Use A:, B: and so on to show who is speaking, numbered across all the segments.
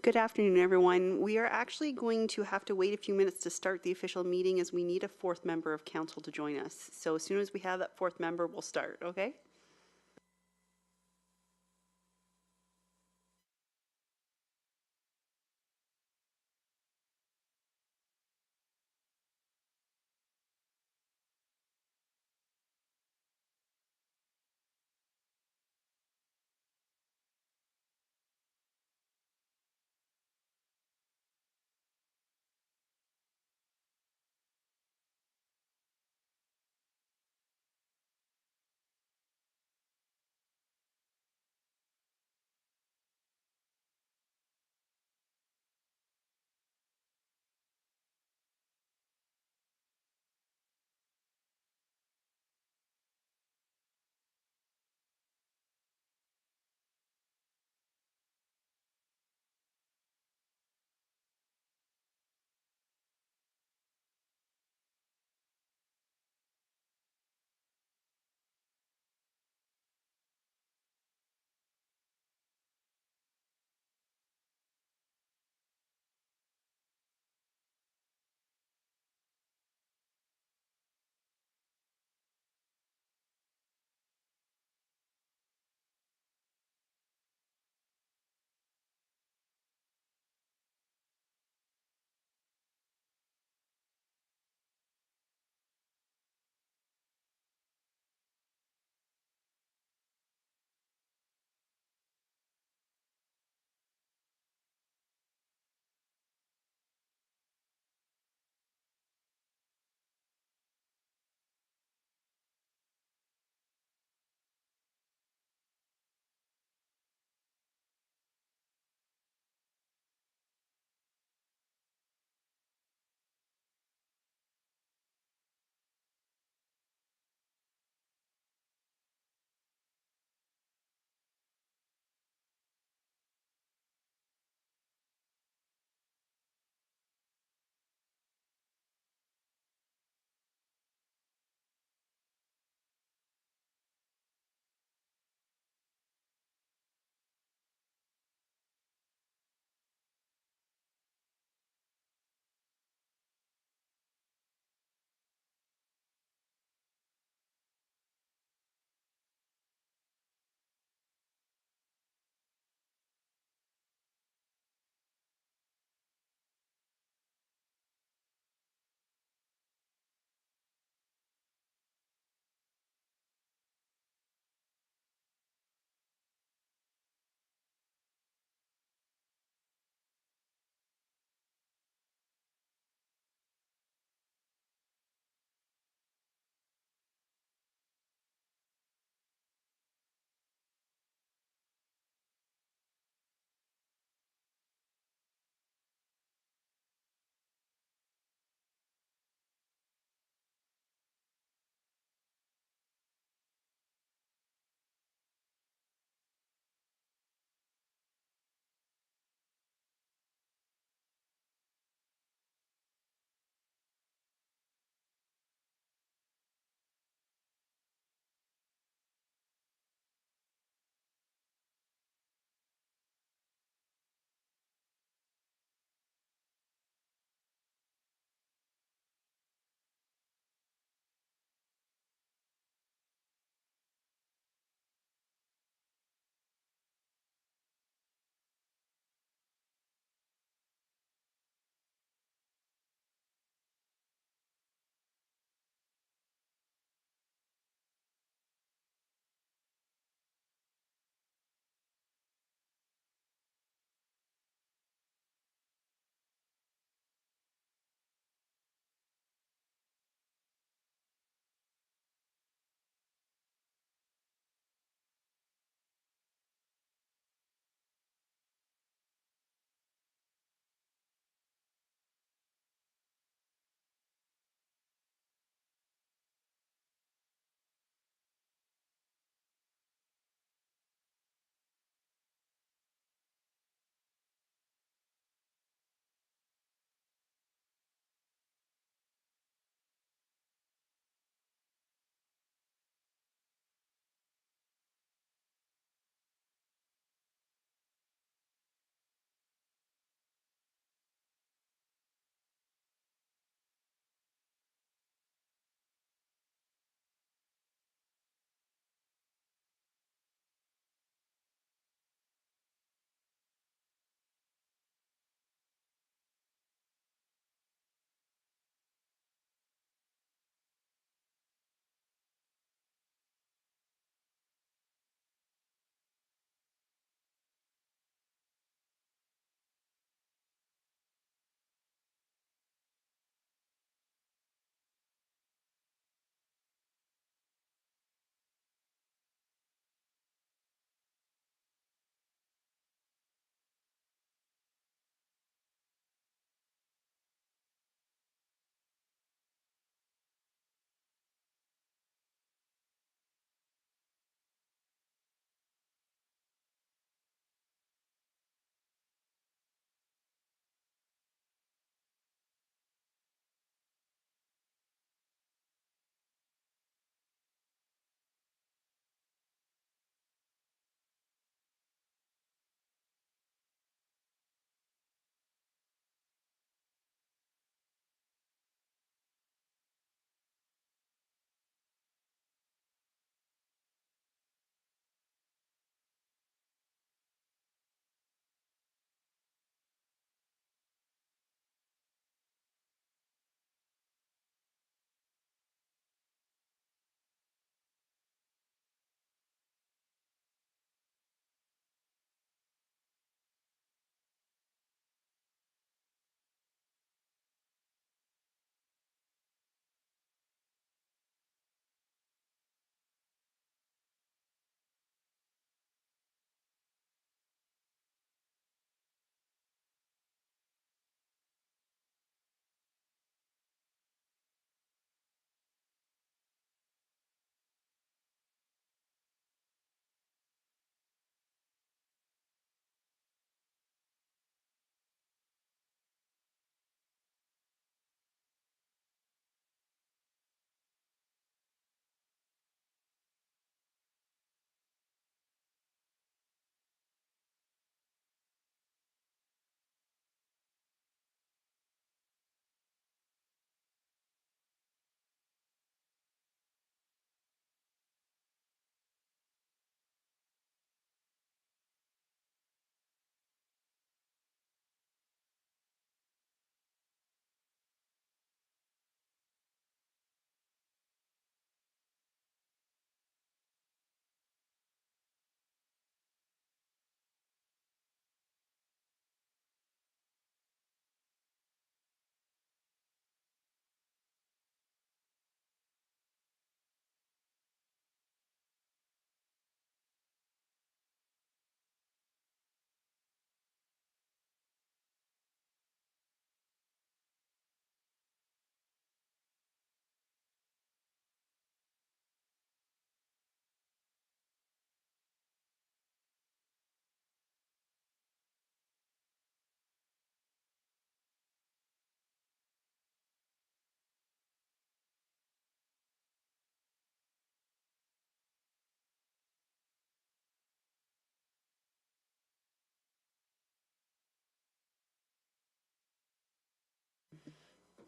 A: Good afternoon, everyone. We are actually going to have to wait a few minutes to start the official meeting as we need a fourth member of council to join us. So as soon as we have that fourth member, we'll start, okay?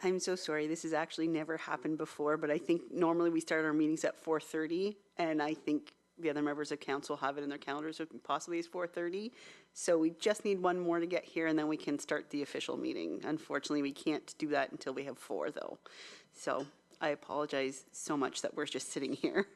A: I'm so sorry. This has actually never happened before, but I think normally we start our meetings at 4:30, and I think the other members of council have it in their calendars, so possibly it's 4:30. So we just need one more to get here, and then we can start the official meeting. Unfortunately, we can't do that until we have four, though. So I apologize so much that we're just sitting here.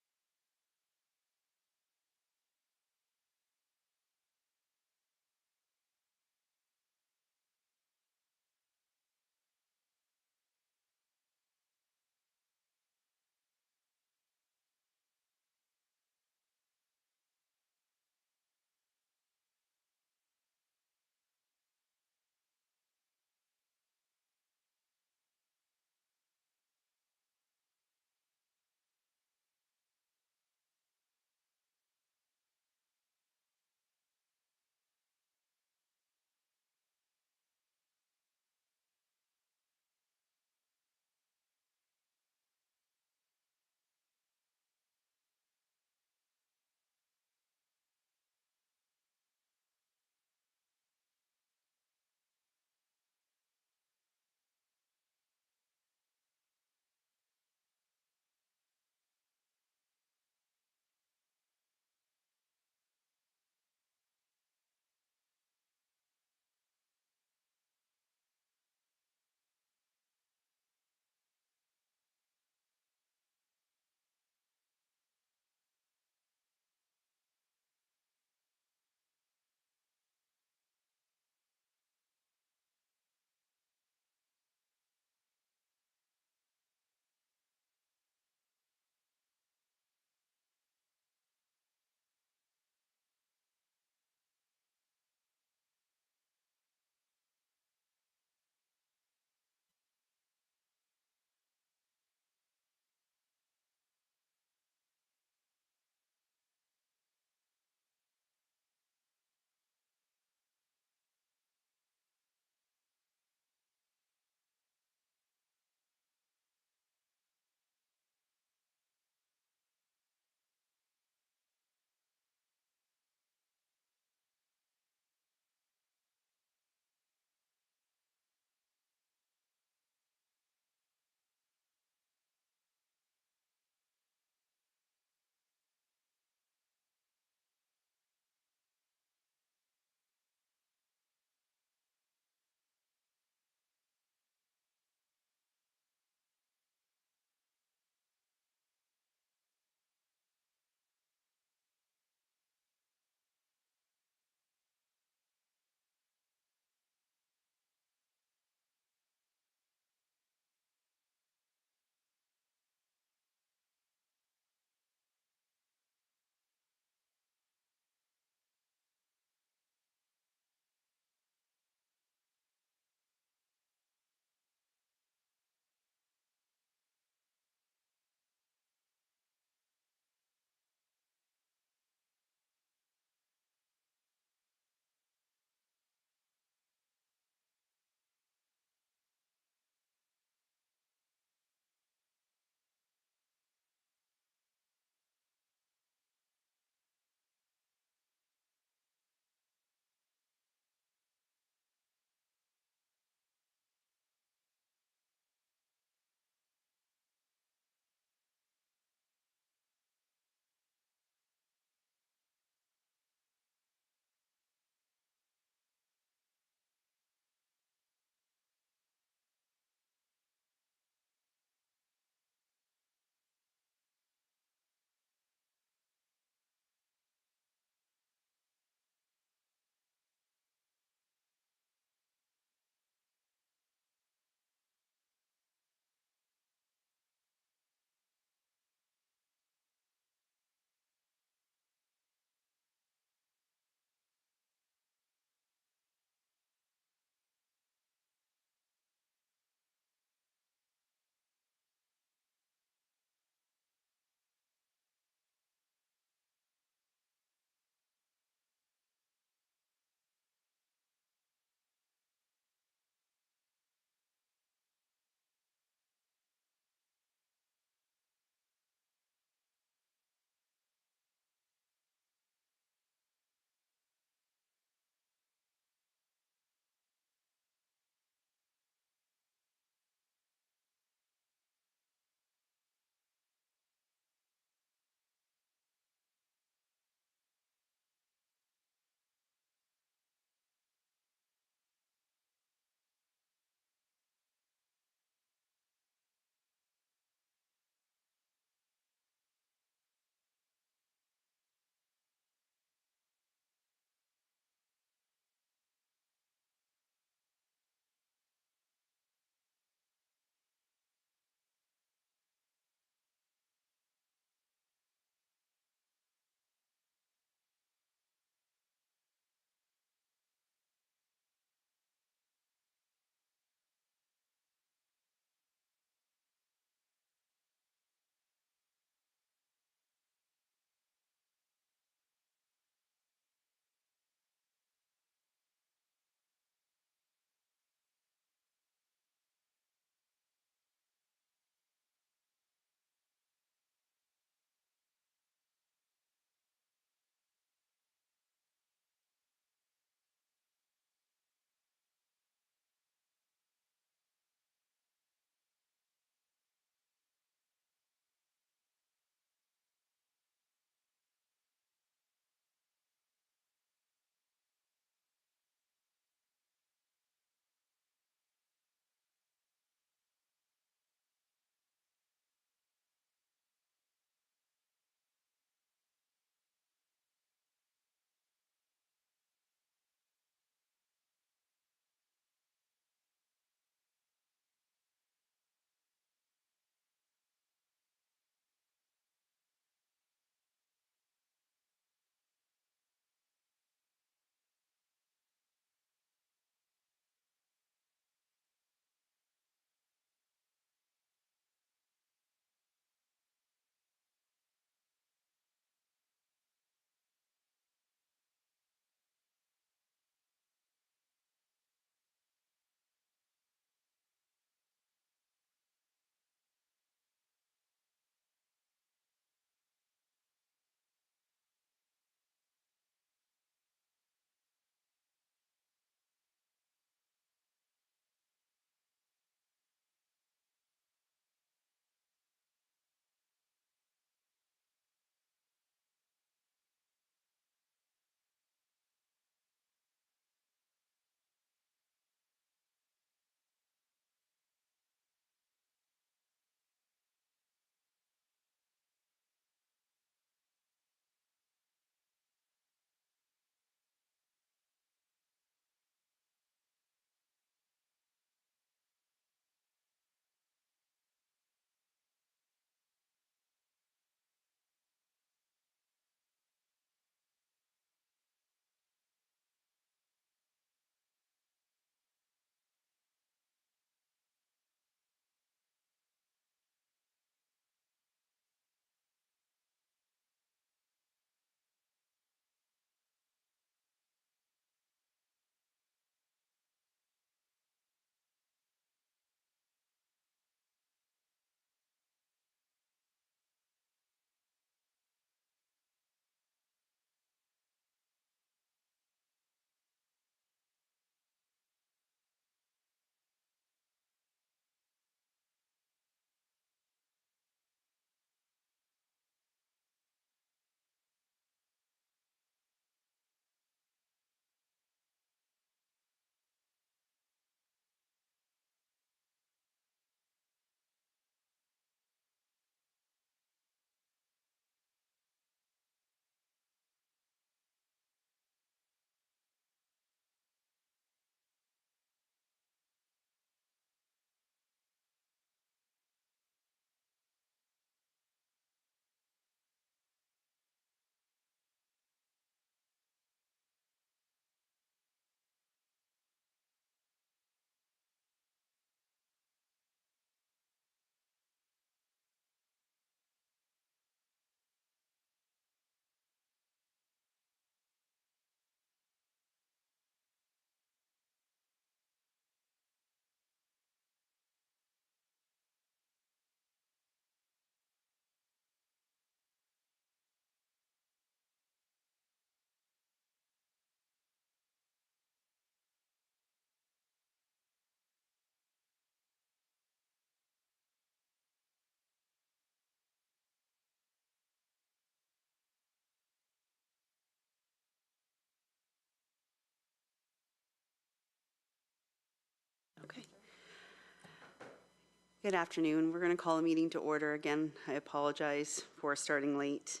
A: Good afternoon. We're going to call a meeting to order again. I apologize for starting late.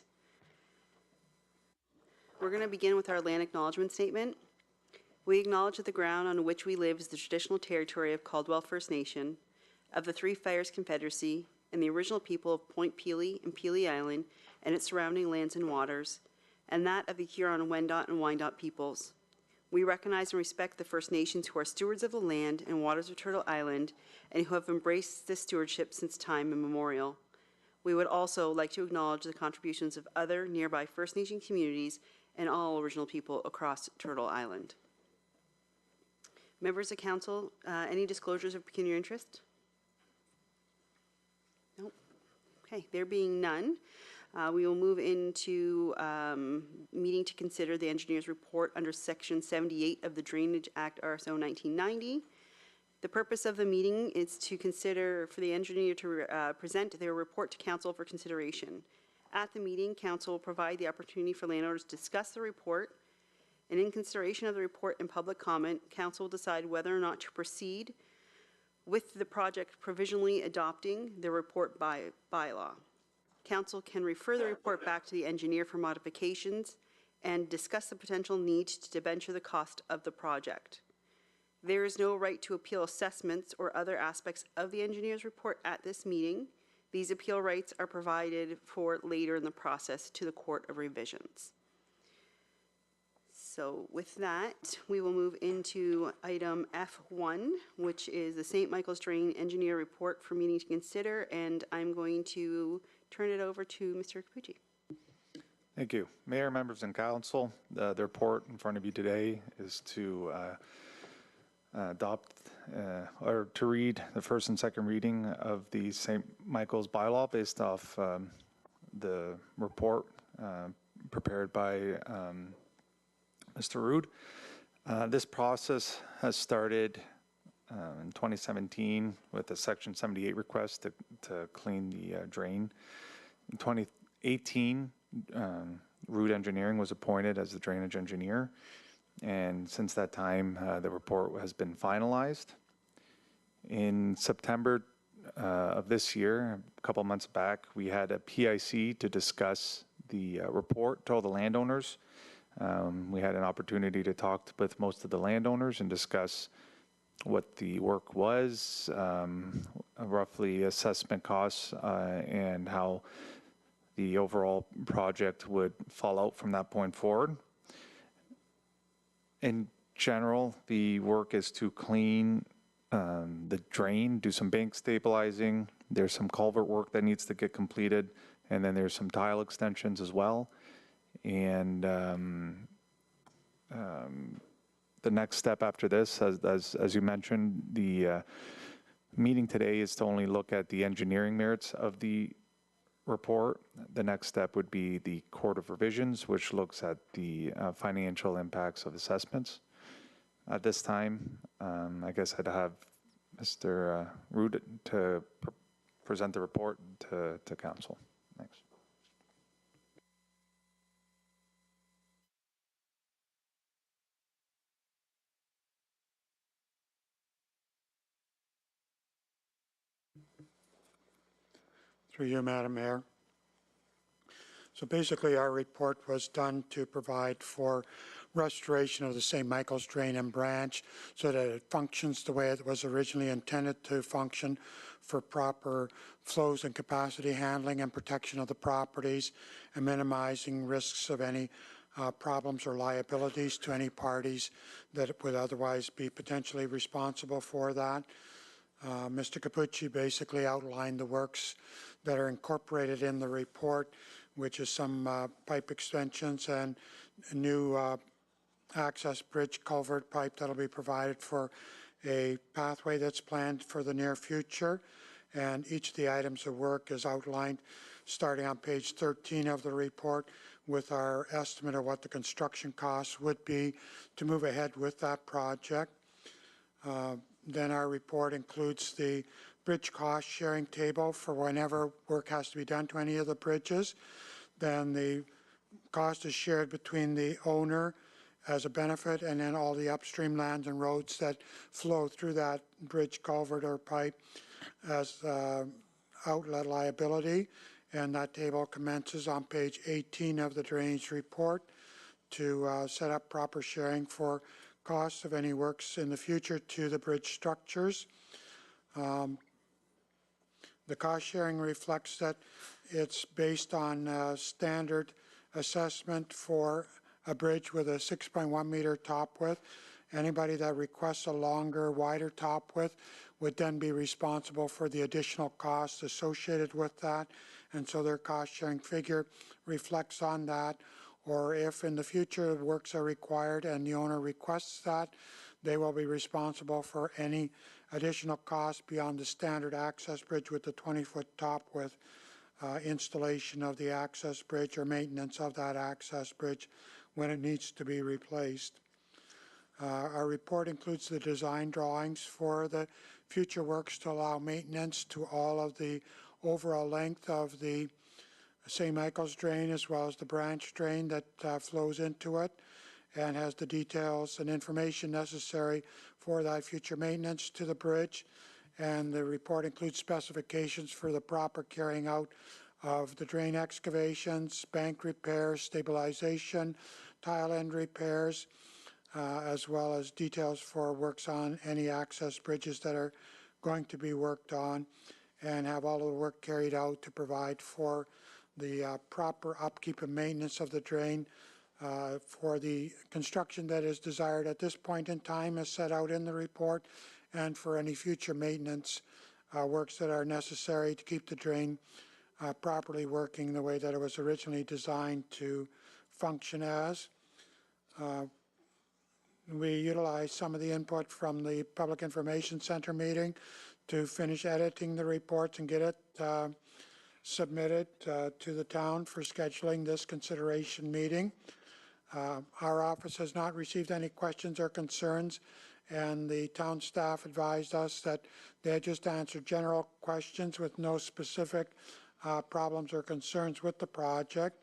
A: We're going to begin with our land acknowledgement statement. We acknowledge that the ground on which we live is the traditional territory of Caldwell First Nation, of the Three Fires Confederacy, and the original people of Point Pelee and Pelee Island and its surrounding lands and waters, and that of the Huron-Wendat and Wyandot peoples. We recognize and respect the First Nations who are stewards of the land and waters of Turtle Island and who have embraced this stewardship since time immemorial. We would also like to acknowledge the contributions of other nearby First Nation communities and all original people across Turtle Island. Members of Council, any disclosures of pecuniary interest? Nope. Okay, there being none, we will move into meeting to consider the engineer's report under Section 78 of the Drainage Act RSO 1990. The purpose of the meeting is to consider for the engineer to present their report to council for consideration. At the meeting, council will provide the opportunity for landowners to discuss the report, and in consideration of the report and public comment, council will decide whether or not to proceed with the project provisionally adopting the report by bylaw. Council can refer the report back to the engineer for modifications and discuss the potential need to debenture the cost of the project. There is no right to appeal assessments or other aspects of the engineer's report at this meeting. These appeal rights are provided for later in the process to the Court of Revisions. So with that, we will move into item F1, which is the St. Michael's Drain Engineer Report for meeting to consider, and I'm going to turn it over to Mr. Capucci.
B: Thank you. Mayor, members, and council, the report in front of you today is to adopt or to read the first and second reading of the St. Michael's bylaw based off the report prepared by Mr. Rood. This process has started in 2017 with a Section 78 request to clean the drain. In 2018, Rood Engineering was appointed as the drainage engineer, and since that time, the report has been finalized. In September of this year, a couple months back, we had a PIC to discuss the report to all the landowners. We had an opportunity to talk with most of the landowners and discuss what the work was, roughly assessment costs, and how the overall project would fall out from that point forward. In general, the work is to clean the drain, do some bank stabilizing. There's some culvert work that needs to get completed, and then there's some tile extensions as well. And the next step after this, as you mentioned, the meeting today is to only look at the engineering merits of the report. The next step would be the Court of Revisions, which looks at the financial impacts of assessments. At this time, I guess I'd have Mr. Rood to present the report to council. Thanks.
C: Through you, Madam Mayor. So basically, our report was done to provide for restoration of the St. Michael's Drain and Branch so that it functions the way it was originally intended to function for proper flows and capacity handling and protection of the properties and minimizing risks of any problems or liabilities to any parties that would otherwise be potentially responsible for that. Mr. Capucci basically outlined the works that are incorporated in the report, which is some pipe extensions and a new access bridge culvert pipe that'll be provided for a pathway that's planned for the near future. And each of the items of work is outlined starting on page 13 of the report with our estimate of what the construction costs would be to move ahead with that project. Then our report includes the bridge cost sharing table for whenever work has to be done to any of the bridges. Then the cost is shared between the owner as a benefit and then all the upstream lands and roads that flow through that bridge, culvert, or pipe as outlet liability, and that table commences on page 18 of the drainage report to set up proper sharing for costs of any works in the future to the bridge structures. The cost sharing reflects that it's based on standard assessment for a bridge with a 6.1 meter top width. Anybody that requests a longer, wider top width would then be responsible for the additional costs associated with that. And so their cost sharing figure reflects on that. Or if in the future works are required and the owner requests that, they will be responsible for any additional costs beyond the standard access bridge with the 20-foot top width, installation of the access bridge or maintenance of that access bridge when it needs to be replaced. Our report includes the design drawings for the future works to allow maintenance to all of the overall length of the St. Michael's drain as well as the branch drain that flows into it, and has the details and information necessary for that future maintenance to the bridge. And the report includes specifications for the proper carrying out of the drain excavations, bank repairs, stabilization, tile end repairs, as well as details for works on any access bridges that are going to be worked on, and have all of the work carried out to provide for the proper upkeep and maintenance of the drain for the construction that is desired at this point in time as set out in the report, and for any future maintenance works that are necessary to keep the drain properly working the way that it was originally designed to function as. We utilized some of the input from the Public Information Center meeting to finish editing the reports and get it submitted to the town for scheduling this consideration meeting. Our office has not received any questions or concerns, and the town staff advised us that they had just answered general questions with no specific problems or concerns with the project.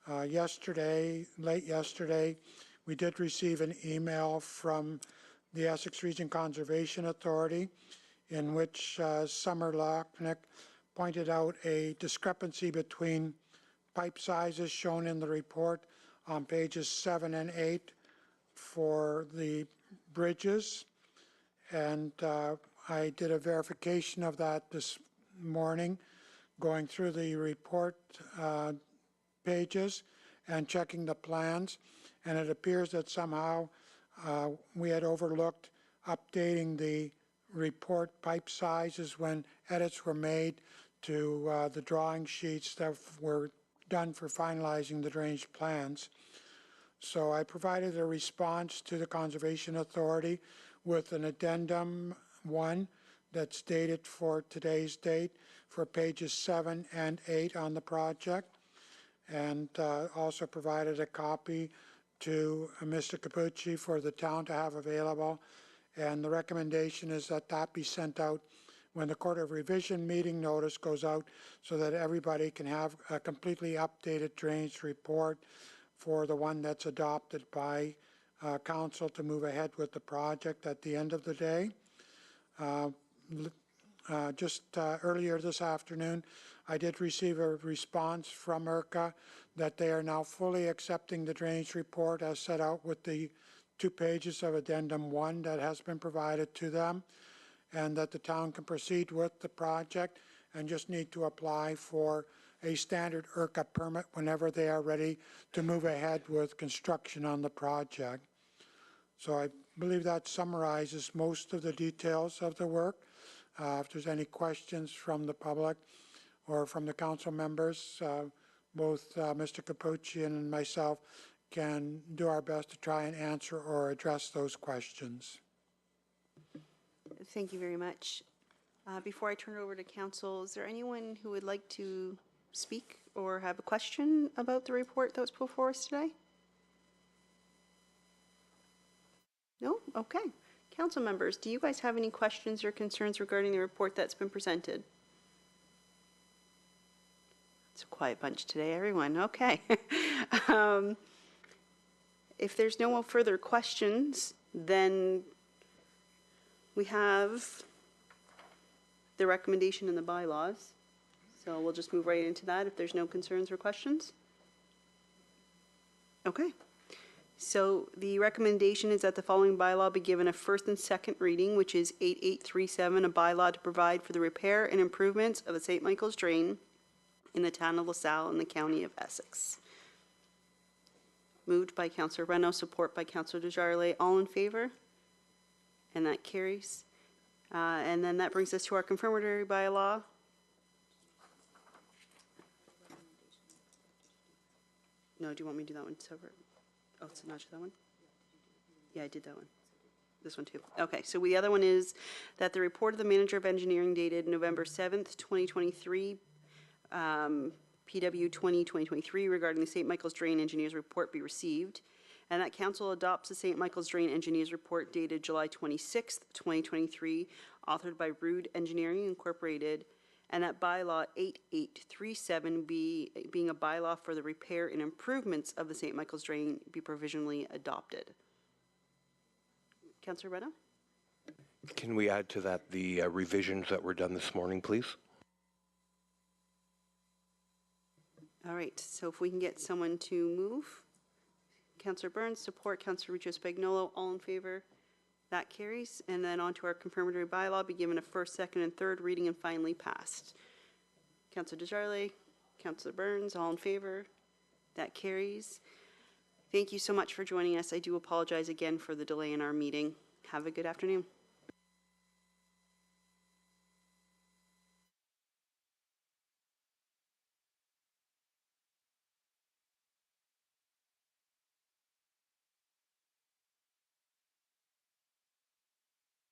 C: Late yesterday, we did receive an email from the Essex Region Conservation Authority in which Summer Lochnick pointed out a discrepancy between pipe sizes shown in the report on pages 7 and 8 for the bridges. And I did a verification of that this morning, going through the report pages and checking the plans. And it appears that somehow we had overlooked updating the report pipe sizes when edits were made to the drawing sheets that were done for finalizing the drainage plans. So I provided a response to the Conservation Authority with an addendum 1 that's dated for today's date for pages 7 and 8 on the project, and also provided a copy to Mr. Capucci for the town to have available. And the recommendation is that that be sent out when the Court of Revision meeting notice goes out, so that everybody can have a completely updated drainage report for the one that's adopted by council to move ahead with the project at the end of the day. Earlier this afternoon, I did receive a response from IRCA that they are now fully accepting the drainage report as set out with the 2 pages of addendum 1 that has been provided to them, and that the town can proceed with the project and just need to apply for a standard IRCA permit whenever they are ready to move ahead with construction on the project. So I believe that summarizes most of the details of the work. If there's any questions from the public or from the council members, both Mr. Capucci and myself can do our best to try and answer or address those questions.
A: Thank you very much. Before I turn it over to council, is there anyone who would like to speak or have a question about the report that was before us today? No? Okay. Council members, do you guys have any questions or concerns regarding the report that's been presented? It's a quiet bunch today, everyone. Okay. If there's no further questions, then we have the recommendation in the bylaws. So we'll just move right into that if there's no concerns or questions. Okay. So the recommendation is that the following bylaw be given a first and second reading, which is 8837, a bylaw to provide for the repair and improvements of the St. Michael's Drain in the town of LaSalle in the county of Essex. Moved by Councillor Reno, support by Councillor Desjardins. All in favor? And that carries. And then that brings us to our confirmatory bylaw. No, do you want me to do that one separate? Oh, it's not that one? Yeah, I did that one. This one too. Okay, so the other one is that the report of the manager of engineering dated November 7th, 2023, PW 2023, regarding the St. Michael's Drain Engineers Report be received, and that council adopts the St. Michael's Drain Engineers Report dated July 26th, 2023, authored by Rude Engineering Incorporated, and that bylaw 8837 being a bylaw for the repair and improvements of the St. Michael's Drain be provisionally adopted. Councillor Reno?
D: Can we add to that the revisions that were done this morning, please?
A: All right, so if we can get someone to move. Councillor Burns, support. Councillor Ruccio Spagnolo, all in favor? That carries. And then on to our confirmatory bylaw, be given a first, second, and third reading and finally passed. Councillor Desjardins, Councillor Burns, all in favor? That carries. Thank you so much for joining us. I do apologize again for the delay in our meeting. Have a good afternoon.